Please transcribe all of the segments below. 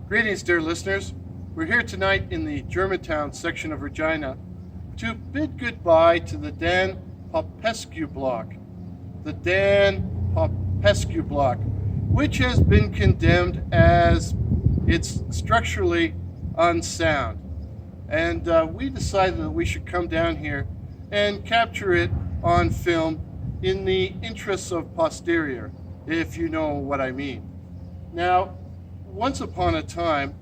Greetings, dear listeners. We're here tonight in the Germantown section of Regina to bid goodbye to the Dan Popescul block. The Dan Popescul block, which has been condemned as it's structurally unsound. And we decided that we should come down here and capture it on film in the interests of posterior, if you know what I mean. Now, once upon a time,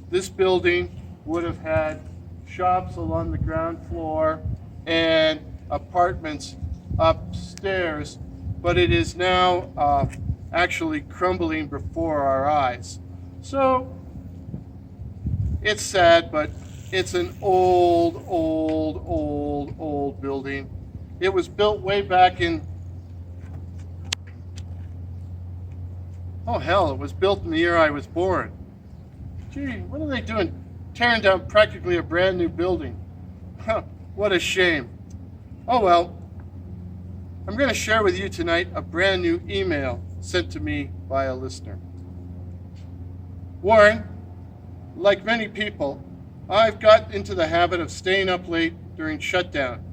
this building would have had shops along the ground floor and apartments upstairs, but it is now actually crumbling before our eyes. So it's sad, but it's an old building. It was built way back in, it was built in the year I was born. Gee, what are they doing? Tearing down practically a brand new building. Huh, what a shame. Oh well, I'm going to share with you tonight a brand new email sent to me by a listener. Warren, like many people, I've got into the habit of staying up late during shutdown.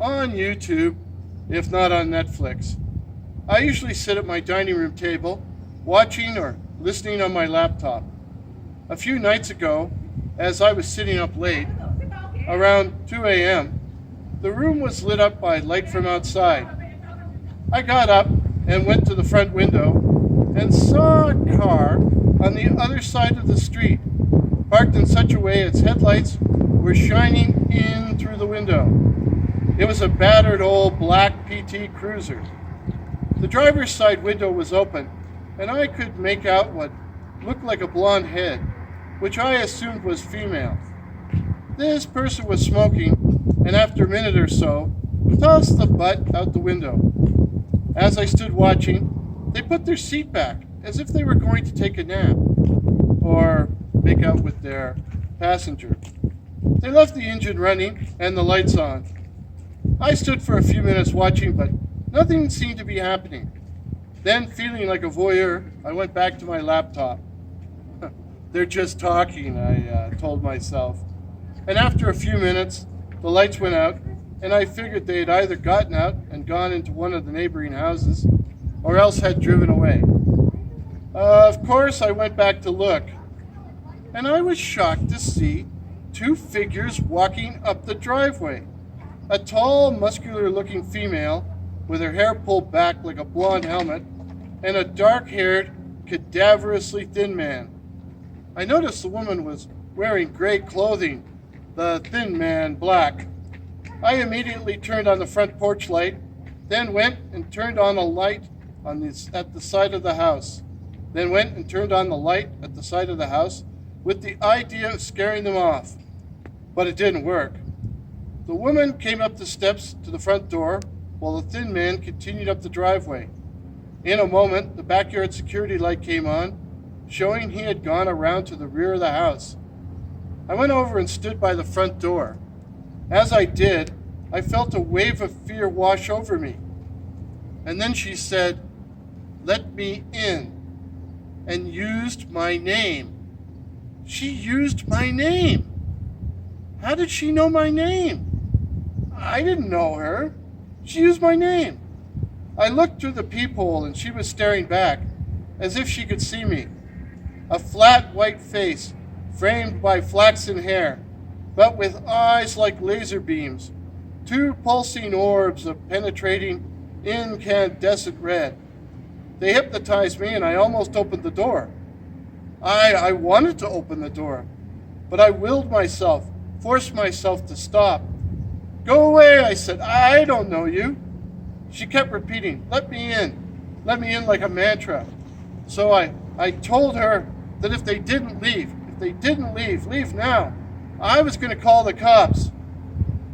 On YouTube, if not on Netflix. I usually sit at my dining room table, watching or listening on my laptop. A few nights ago, as I was sitting up late, around 2 a.m., the room was lit up by light from outside. I got up and went to the front window and saw a car on the other side of the street, parked in such a way its headlights were shining in through the window. It was a battered old black PT Cruiser. The driver's side window was open, and I could make out what looked like a blonde head, which I assumed was female. This person was smoking, and after a minute or so, tossed the butt out the window. As I stood watching, they put their seat back, as if they were going to take a nap, or make out with their passenger. They left the engine running and the lights on. I stood for a few minutes watching, but nothing seemed to be happening. Then, feeling like a voyeur, I went back to my laptop. They're just talking, I told myself. And after a few minutes, the lights went out, and I figured they had either gotten out and gone into one of the neighboring houses, or else had driven away. Of course, I went back to look, and I was shocked to see two figures walking up the driveway. A tall, muscular-looking female with her hair pulled back like a blonde helmet, and a dark-haired, cadaverously thin man. I noticed the woman was wearing gray clothing, the thin man black. I immediately turned on the front porch light, then went and turned on a light at the side of the house, then went and turned on the light at the side of the house with the idea of scaring them off. But it didn't work. The woman came up the steps to the front door, while the thin man continued up the driveway. In a moment, the backyard security light came on, showing he had gone around to the rear of the house. I went over and stood by the front door. As I did, I felt a wave of fear wash over me. And then she said, "Let me in," and used my name. She used my name. How did she know my name? I didn't know her. She used my name. I looked through the peephole and she was staring back, as if she could see me. A flat white face, framed by flaxen hair, but with eyes like laser beams, two pulsing orbs of penetrating, incandescent red. They hypnotized me and I almost opened the door. I wanted to open the door, but I willed myself, forced myself to stop. "Go away," I said. "I don't know you." She kept repeating, "Let me in," like a mantra. So I told her that if they didn't leave, leave now, I was going to call the cops.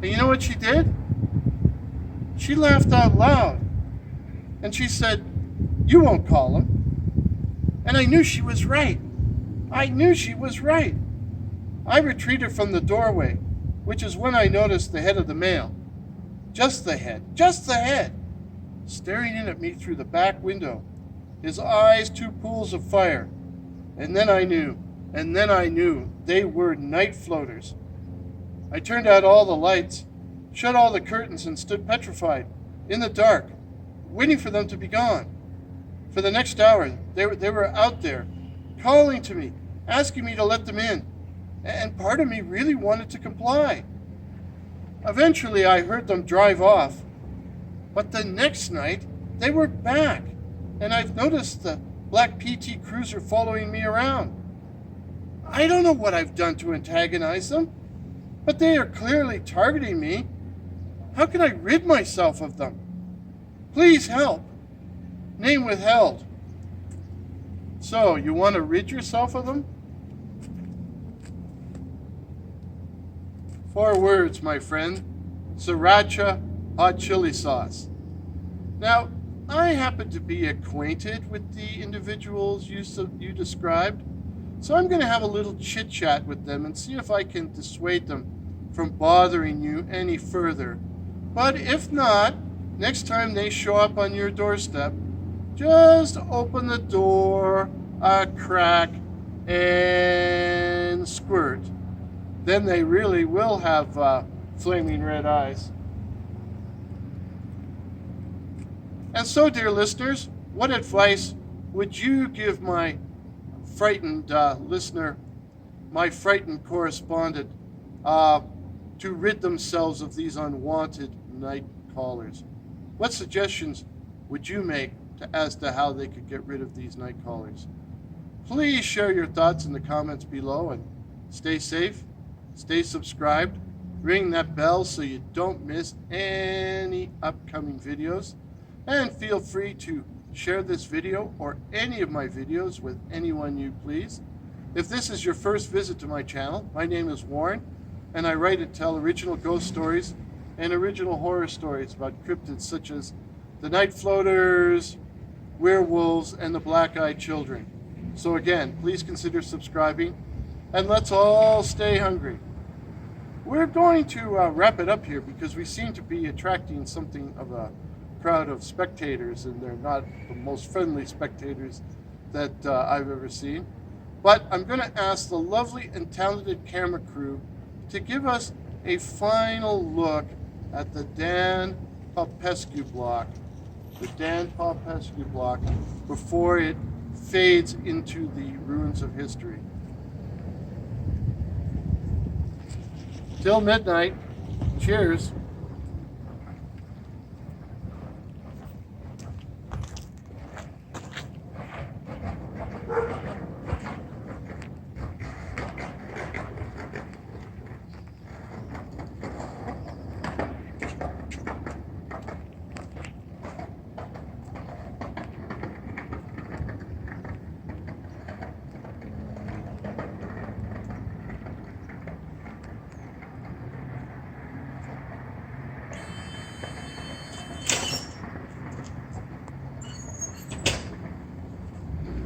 And you know what she did? She laughed out loud. And she said, "You won't call them." And I knew she was right. I retreated from the doorway, which is when I noticed the head of the male. Just the head, staring in at me through the back window, his eyes two pools of fire. And then I knew. and then I knew they were night floaters. I turned out all the lights, shut all the curtains, and stood petrified, in the dark, waiting for them to be gone. For the next hour, they were out there, calling to me, asking me to let them in, and part of me really wanted to comply. Eventually, I heard them drive off, but the next night, they were back, and I've noticed the black PT Cruiser following me around. I don't know what I've done to antagonize them, but they are clearly targeting me. How can I rid myself of them? Please help. Name withheld. So, you want to rid yourself of them? 4 words, my friend. Sriracha Hot Chili Sauce. Now, I happen to be acquainted with the individuals you described, so I'm going to have a little chit-chat with them and see if I can dissuade them from bothering you any further. But if not, next time they show up on your doorstep, just open the door a crack and squirt. Then they really will have flaming red eyes. And so, dear listeners, what advice would you give my frightened listener, my frightened correspondent, to rid themselves of these unwanted night callers? What suggestions would you make as to how they could get rid of these night callers? Please share your thoughts in the comments below, and stay safe, stay subscribed, ring that bell so you don't miss any upcoming videos, and feel free to share this video or any of my videos with anyone you please. If this is your first visit to my channel, my name is Warren, and I write and tell original ghost stories and original horror stories about cryptids such as the night floaters, werewolves, and the black-eyed children. So again, please consider subscribing, and let's all stay hungry. We're going to wrap it up here because we seem to be attracting something of a crowd of spectators, and they're not the most friendly spectators that I've ever seen. But I'm going to ask the lovely and talented camera crew to give us a final look at the Dan Popescul block, before it fades into the ruins of history. Till midnight. Cheers.